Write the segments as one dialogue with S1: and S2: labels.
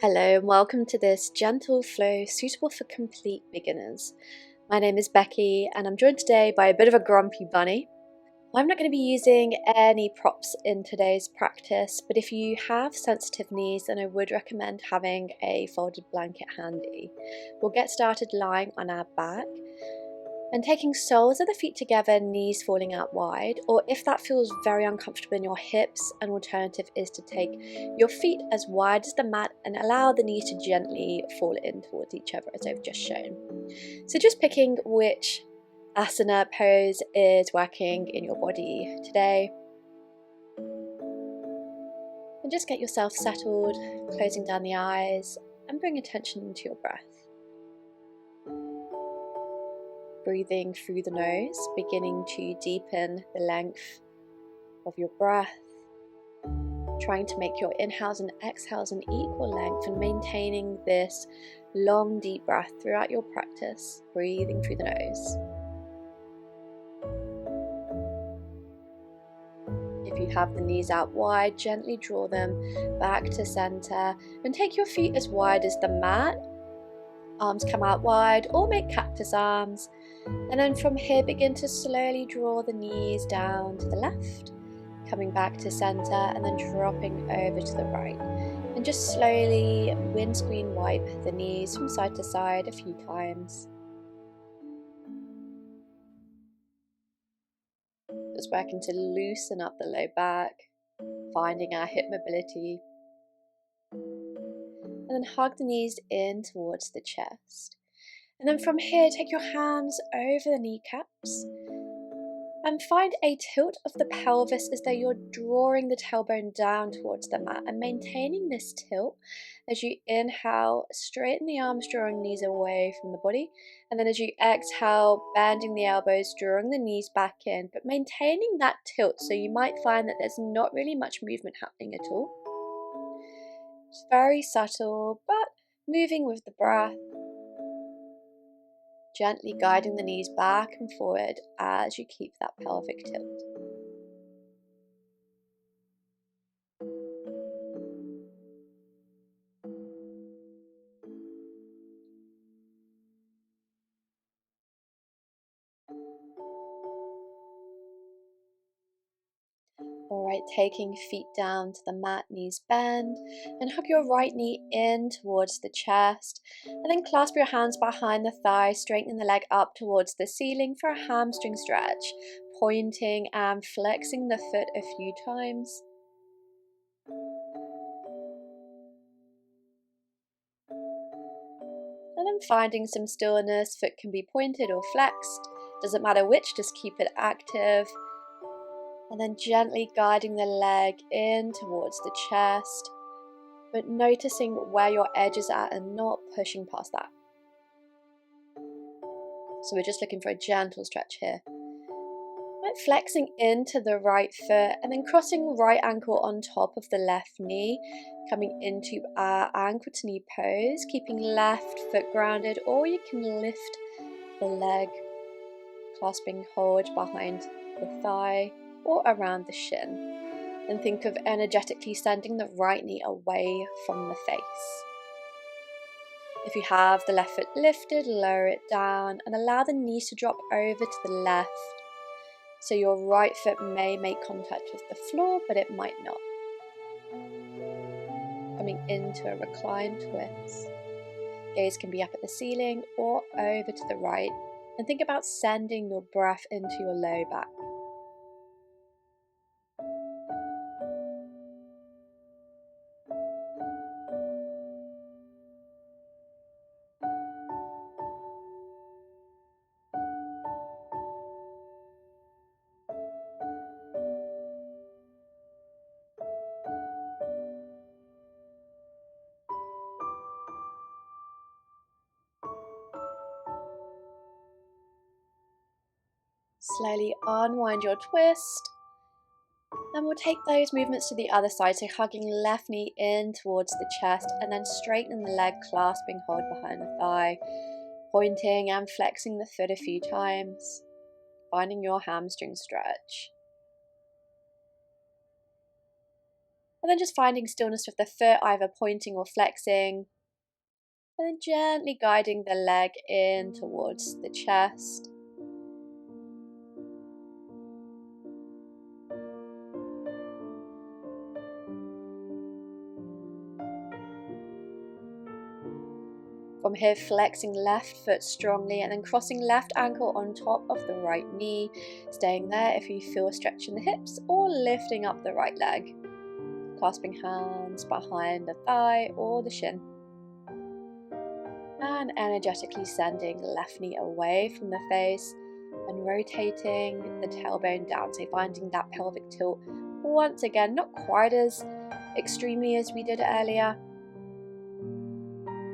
S1: Hello and welcome to this gentle flow suitable for complete beginners. My name is Becky and I'm joined today by a bit of a grumpy bunny. I'm not going to be using any props in today's practice, but if you have sensitive knees, then I would recommend having a folded blanket handy. We'll get started lying on our back and taking soles of the feet together, knees falling out wide, or if that feels very uncomfortable in your hips, an alternative is to take your feet as wide as the mat and allow the knees to gently fall in towards each other as I've just shown. So just picking which asana pose is working in your body today. And just get yourself settled, closing down the eyes and bring attention into your breath. Breathing through the nose, beginning to deepen the length of your breath, trying to make your inhales and exhales an equal length and maintaining this long deep breath throughout your practice, breathing through the nose. If you have the knees out wide, gently draw them back to center and take your feet as wide as the mat. Arms come out wide or make cactus arms, and then from here begin to slowly draw the knees down to the left, coming back to center and then dropping over to the right, and just slowly windscreen wipe the knees from side to side a few times. Just working to loosen up the low back, finding our hip mobility. And then hug the knees in towards the chest. And then from here, take your hands over the kneecaps and find a tilt of the pelvis as though you're drawing the tailbone down towards the mat and maintaining this tilt as you inhale, straighten the arms, drawing knees away from the body. And then as you exhale, bending the elbows, drawing the knees back in, but maintaining that tilt. So you might find that there's not really much movement happening at all. It's very subtle, but moving with the breath. Gently guiding the knees back and forward as you keep that pelvic tilt. Alright, taking feet down to the mat, knees bend, and hug your right knee in towards the chest, and then clasp your hands behind the thigh, straightening the leg up towards the ceiling for a hamstring stretch, pointing and flexing the foot a few times. And then finding some stillness, foot can be pointed or flexed, doesn't matter which, just keep it active. And then gently guiding the leg in towards the chest, but noticing where your edge is at and not pushing past that. So we're just looking for a gentle stretch here. Right, flexing into the right foot and then crossing right ankle on top of the left knee, coming into our ankle to knee pose, keeping left foot grounded, or you can lift the leg, clasping hold behind the thigh or around the shin, and think of energetically sending the right knee away from the face. If you have the left foot lifted, lower it down and allow the knees to drop over to the left, so your right foot may make contact with the floor, but it might not. Coming into a reclined twist, gaze can be up at the ceiling or over to the right, and think about sending your breath into your low back. Slowly unwind your twist, and we'll take those movements to the other side, so hugging left knee in towards the chest and then straightening the leg, clasping hold behind the thigh, pointing and flexing the foot a few times, finding your hamstring stretch. And then just finding stillness with the foot, either pointing or flexing. And then gently guiding the leg in towards the chest. From here, flexing left foot strongly and then crossing left ankle on top of the right knee, staying there if you feel a stretch in the hips, or lifting up the right leg. Clasping hands behind the thigh or the shin. And energetically sending left knee away from the face and rotating the tailbone down, so finding that pelvic tilt once again, not quite as extremely as we did earlier.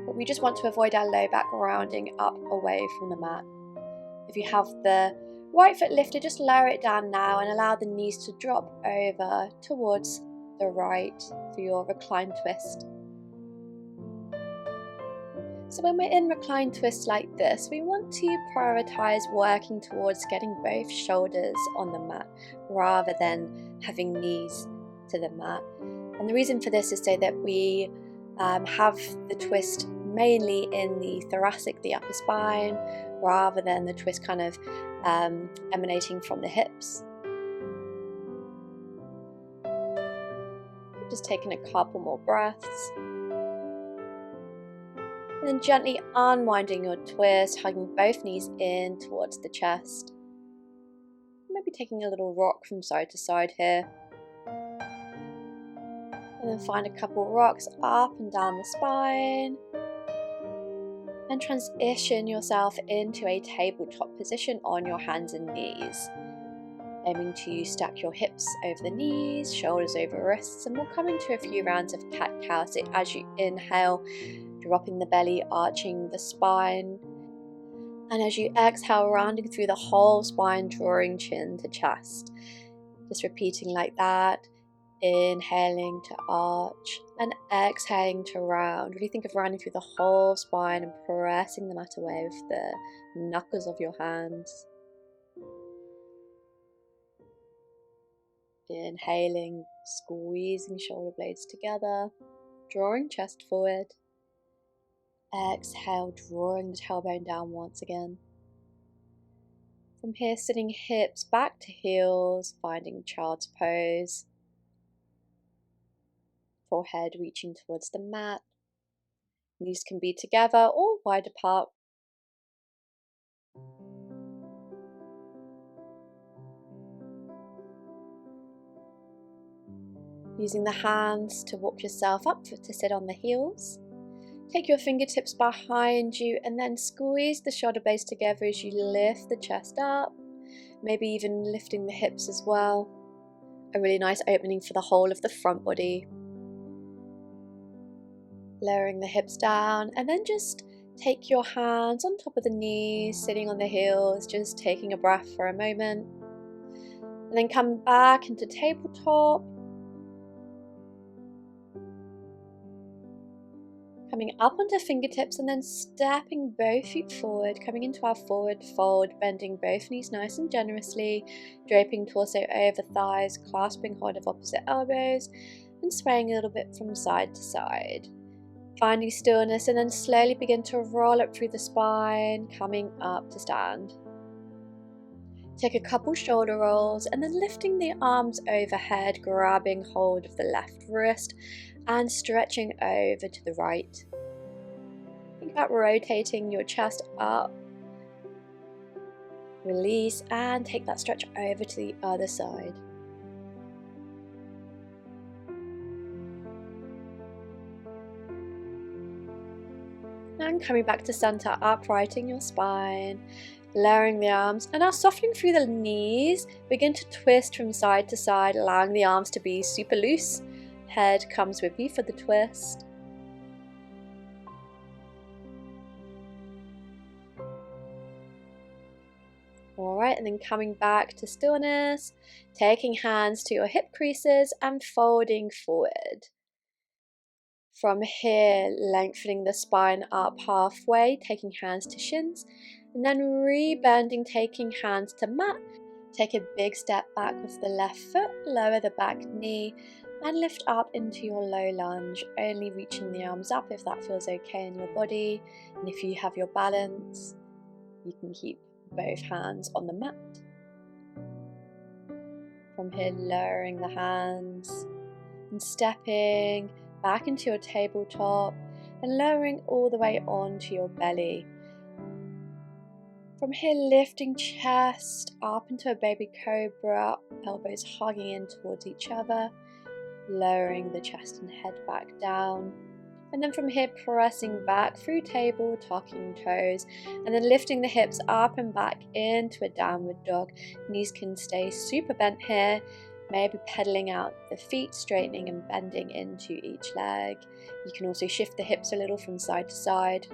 S1: But we just want to avoid our low back rounding up away from the mat. If you have the right foot lifted, just lower it down now and allow the knees to drop over towards the right for your recline twist. So when we're in recline twist like this, we want to prioritize working towards getting both shoulders on the mat rather than having knees to the mat. And the reason for this is so that we have the twist mainly in the thoracic, the upper spine, rather than the twist kind of emanating from the hips. Just taking a couple more breaths. And then gently unwinding your twist, hugging both knees in towards the chest. Maybe taking a little rock from side to side here. And then find a couple rocks up and down the spine. And transition yourself into a tabletop position on your hands and knees. Aiming to stack your hips over the knees, shoulders over wrists, and we'll come into a few rounds of cat-cow. So as you inhale, dropping the belly, arching the spine. And as you exhale, rounding through the whole spine, drawing chin to chest. Just repeating like that. Inhaling to arch and exhaling to round. Really think of rounding through the whole spine and pressing the mat away with the knuckles of your hands. Inhaling, squeezing shoulder blades together, drawing chest forward. Exhale, drawing the tailbone down once again. From here, sitting hips back to heels, finding child's pose. Forehead reaching towards the mat. Knees can be together or wide apart. Using the hands to walk yourself up to sit on the heels. Take your fingertips behind you and then squeeze the shoulder blades together as you lift the chest up. Maybe even lifting the hips as well. A really nice opening for the whole of the front body. Lowering the hips down and then just take your hands on top of the knees, sitting on the heels, just taking a breath for a moment. And then come back into tabletop. Coming up onto fingertips and then stepping both feet forward, coming into our forward fold, bending both knees nice and generously, draping torso over thighs, clasping hold of opposite elbows, and swaying a little bit from side to side. Finding stillness and then slowly begin to roll up through the spine, coming up to stand. Take a couple shoulder rolls and then lifting the arms overhead, grabbing hold of the left wrist and stretching over to the right. Think about rotating your chest up. Release and take that stretch over to the other side. And coming back to center, uprighting your spine, lowering the arms, and now softening through the knees. Begin to twist from side to side, allowing the arms to be super loose. Head comes with you for the twist. Alright, and then coming back to stillness, taking hands to your hip creases and folding forward. From here, lengthening the spine up halfway, taking hands to shins, and then rebending, taking hands to mat. Take a big step back with the left foot, lower the back knee, and lift up into your low lunge, only reaching the arms up if that feels okay in your body. And if you have your balance, you can keep both hands on the mat. From here, lowering the hands and stepping back into your tabletop and lowering all the way onto your belly. From here, lifting chest up into a baby cobra, elbows hugging in towards each other, lowering the chest and head back down. And then from here, pressing back through table, tucking toes, and then lifting the hips up and back into a downward dog. Knees can stay super bent here, maybe pedaling out the feet, straightening and bending into each leg. You can also shift the hips a little from side to side.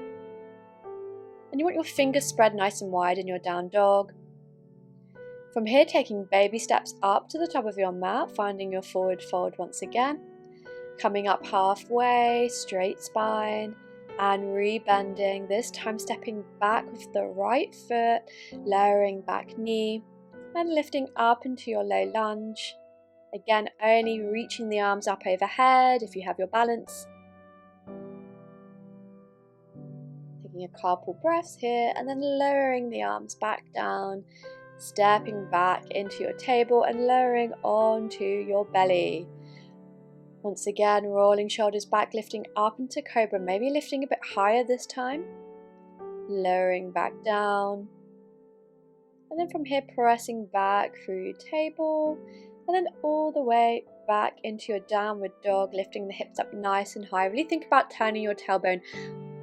S1: And you want your fingers spread nice and wide in your down dog. From here, taking baby steps up to the top of your mat, finding your forward fold once again. Coming up halfway, straight spine, and rebending, this time stepping back with the right foot, lowering back knee, and lifting up into your low lunge. Again, only reaching the arms up overhead if you have your balance. Taking a couple breaths here, and then lowering the arms back down, stepping back into your table and lowering onto your belly. Once again, rolling shoulders back, lifting up into cobra, maybe lifting a bit higher this time. Lowering back down. And then from here, pressing back through table. And then all the way back into your downward dog, lifting the hips up nice and high. Really think about turning your tailbone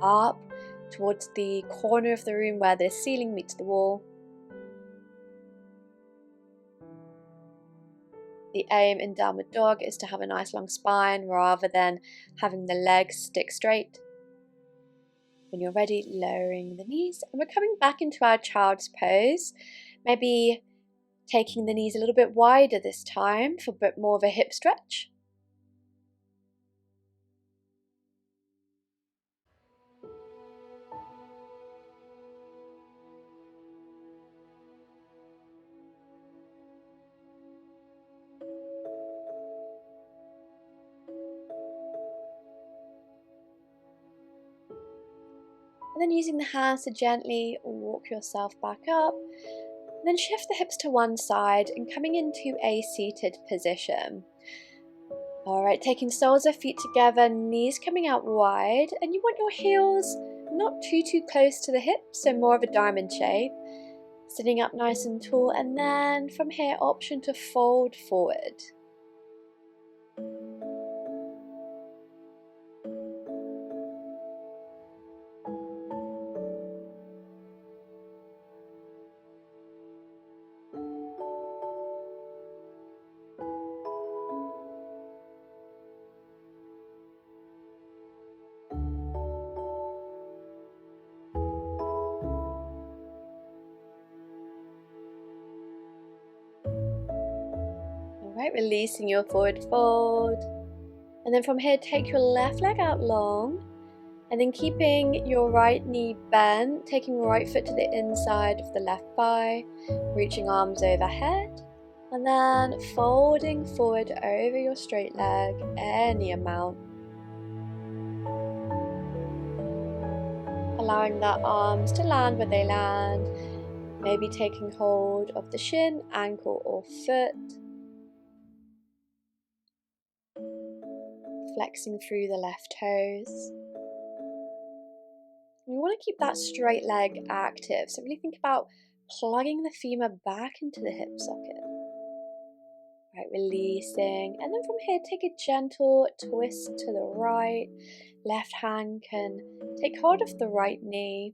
S1: up towards the corner of the room where the ceiling meets the wall. The aim in downward dog is to have a nice long spine rather than having the legs stick straight. When you're ready, lowering the knees, and we're coming back into our child's pose. Maybe taking the knees a little bit wider this time for a bit more of a hip stretch. And then using the hands to gently walk yourself back up. And then shift the hips to one side and coming into a seated position. Alright, taking soles of feet together, knees coming out wide, and you want your heels not too close to the hips, so more of a diamond shape. Sitting up nice and tall, and then from here, option to fold forward. Alright, releasing your forward fold. And then from here, take your left leg out long. And then keeping your right knee bent, taking right foot to the inside of the left thigh, reaching arms overhead, and then folding forward over your straight leg, any amount. Allowing the arms to land where they land, maybe taking hold of the shin, ankle or foot. Flexing through the left toes. We want to keep that straight leg active, so really think about plugging the femur back into the hip socket. Right, releasing, and then from here take a gentle twist to the right. Left hand can take hold of the right knee,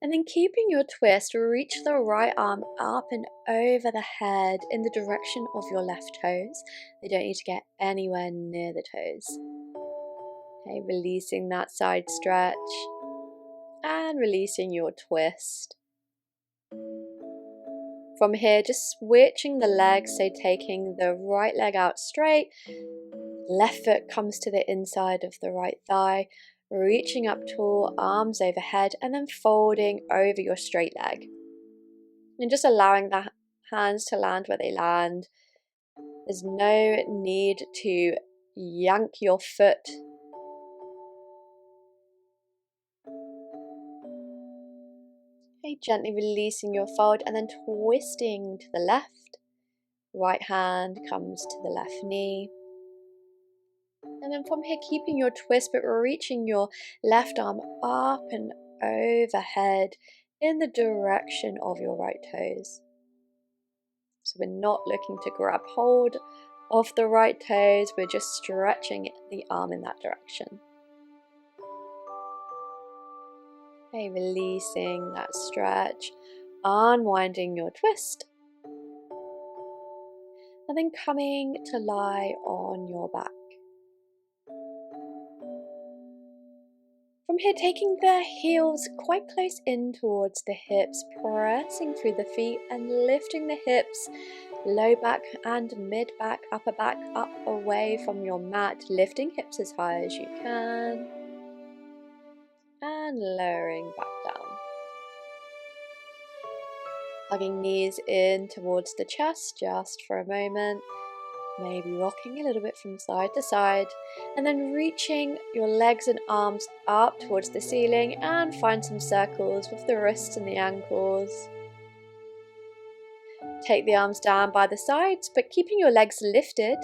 S1: and then keeping your twist, reach the right arm up and over the head in the direction of your left toes. They don't need to get anywhere near the toes. Okay, releasing that side stretch. And releasing your twist. From here, just switching the legs, so taking the right leg out straight, left foot comes to the inside of the right thigh, reaching up tall, arms overhead, and then folding over your straight leg. And just allowing the hands to land where they land. There's no need to yank your foot. Okay, gently releasing your fold and then twisting to the left. Right hand comes to the left knee. And then from here, keeping your twist, but reaching your left arm up and overhead in the direction of your right toes. So we're not looking to grab hold of the right toes, we're just stretching the arm in that direction. Okay, releasing that stretch, unwinding your twist, and then coming to lie on your back. From here, taking the heels quite close in towards the hips, pressing through the feet and lifting the hips, low back and mid back, upper back up away from your mat, lifting hips as high as you can and lowering back down. Hugging knees in towards the chest just for a moment. Maybe rocking a little bit from side to side, and then reaching your legs and arms up towards the ceiling and find some circles with the wrists and the ankles. Take the arms down by the sides, but keeping your legs lifted,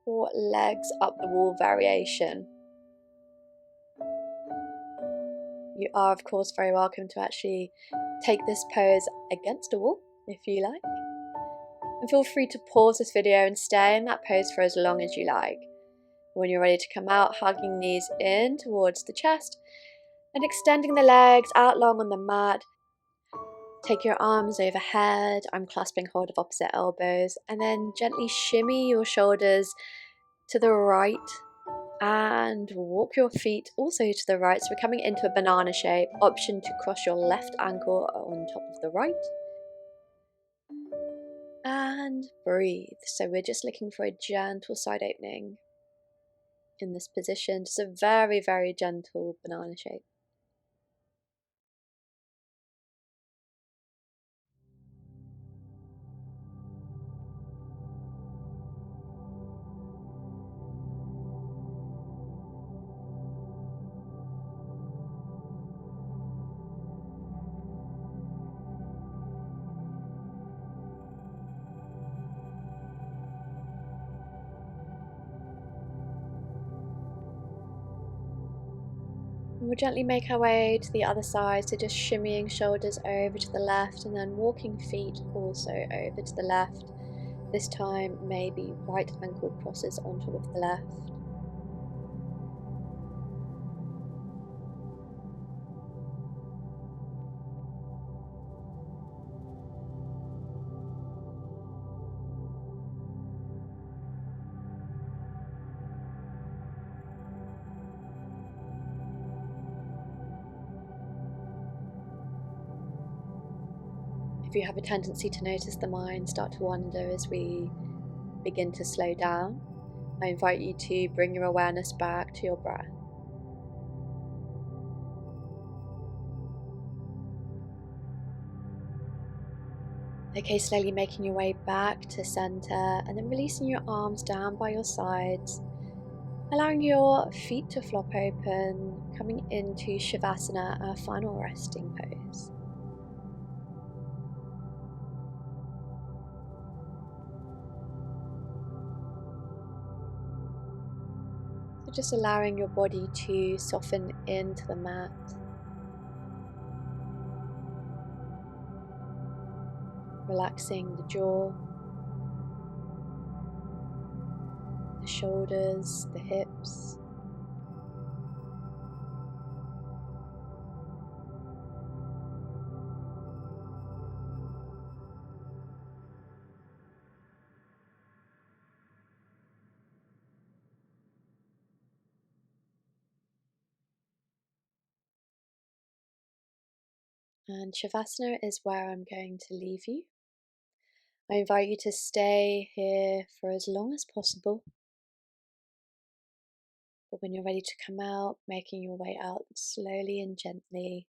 S1: or legs up the wall variation. You are of course very welcome to actually take this pose against a wall if you like. And feel free to pause this video and stay in that pose for as long as you like. When you're ready to come out, hugging knees in towards the chest and extending the legs out long on the mat. Take your arms overhead. I'm clasping hold of opposite elbows, and then gently shimmy your shoulders to the right and walk your feet also to the right. So we're coming into a banana shape. Option to cross your left ankle on top of the right. And breathe. So we're just looking for a gentle side opening in this position. Just a very, very gentle banana shape. We'll gently make our way to the other side, so just shimmying shoulders over to the left and then walking feet also over to the left. This time maybe right ankle crosses on top of the left. If you have a tendency to notice the mind start to wander as we begin to slow down, I invite you to bring your awareness back to your breath. Okay, slowly making your way back to center and then releasing your arms down by your sides, allowing your feet to flop open, coming into Shavasana, our final resting pose. So just allowing your body to soften into the mat. Relaxing the jaw, the shoulders, the hips. And Shavasana is where I'm going to leave you. I invite you to stay here for as long as possible. But when you're ready to come out, making your way out slowly and gently,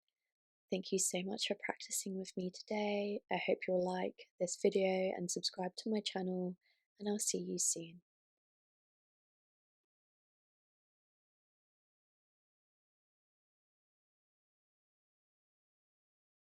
S1: Thank you so much for practicing with me today. I hope you'll like this video and subscribe to my channel, and I'll see you soon.